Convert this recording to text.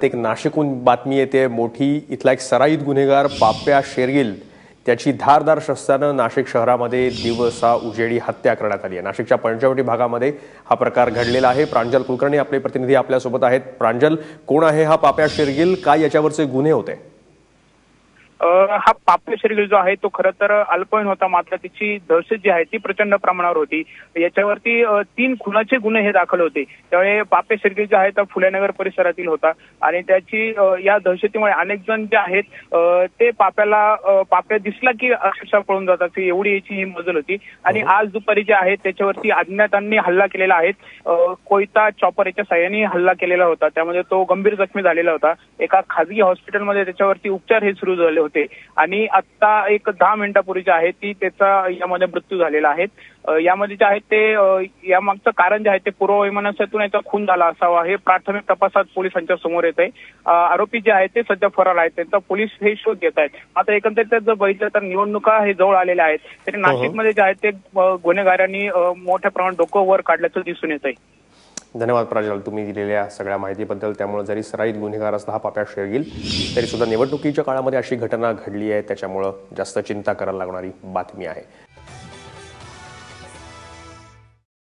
एक नाशिकहून बातमी येते मोठी। इथला एक सराईत गुन्हेगार पाप्या शेरगिल त्याची धारदार शस्त्रानं नाशिक शहरामध्ये दिवसा उजेडी हत्या करण्यात आली आहे। नाशिकच्या पंचवटी भागामध्ये हा प्रकार घडलेला आहे। प्रांजल कुलकर्णी आपले प्रतिनिधी आपल्या सोबत आहेत। प्रांजल, कोण आहे हा पाप्या शेरगिल, काय याच्यावरचे गुन्हे होते? हा पाप्या शेरगिल जो आहे तो खरं तर अल्पवयीन होता, मात्र तिची दहशत जी आहे ती प्रचंड प्रमाणावर होती। याच्यावरती 3 खुनाचे गुन्हे हे दाखल होते। त्यामुळे पाप्या शेरगिल जो आहे तो फुलेनगर परिसरातील होता आणि त्याची या दहशतीमुळे अनेक जण जे आहेत ते पाप्या दिसला की अक्षरशः पळून जातात, एवढी याची ही मजल होती। आणि आज दुपारी जे आहे त्याच्यावरती अज्ञातांनी हल्ला केलेला आहे। कोयता चॉपर याच्या साह्याने हल्ला केलेला होता, त्यामध्ये तो गंभीर जखमी झालेला होता। एका खाजगी हॉस्पिटलमध्ये त्याच्यावरती उपचार हे सुरू झाले होते आणि आता एक 10 मिनिटापूर्वी जे आहे ती त्याचा यामध्ये मृत्यू झालेला आहे। यामध्ये जे आहे ते यामागचं कारण जे आहे ते पूर्ववैमनस्यातून याचा खून झाला असावा हे प्राथमिक तपासात पोलिसांच्या समोर येत आहे। आरोपी जे आहेत ते सध्या फरार आहेत, त्यांचा पोलीस हे शोध घेत आहेत। आता एकंदरीत जर बघितलं तर निवडणुका हे जवळ आलेल्या आहेत, तरी नाशिकमध्ये जे आहे ते गुन्हेगारांनी मोठ्या प्रमाणात डोकं वर काढल्याचं दिसून येत आहे। धन्यवाद प्रांजल, तुम्ही दिलेल्या सगळ्या माहितीबद्दल। त्यामुळे जरी सराईत गुन्हेगार असला हा पाप्या शेरगिल तरी सुद्धा निवडणुकीच्या काळामध्ये अशी घटना घडली आहे, त्याच्यामुळे जास्त चिंता करायला लागणारी बातमी आहे।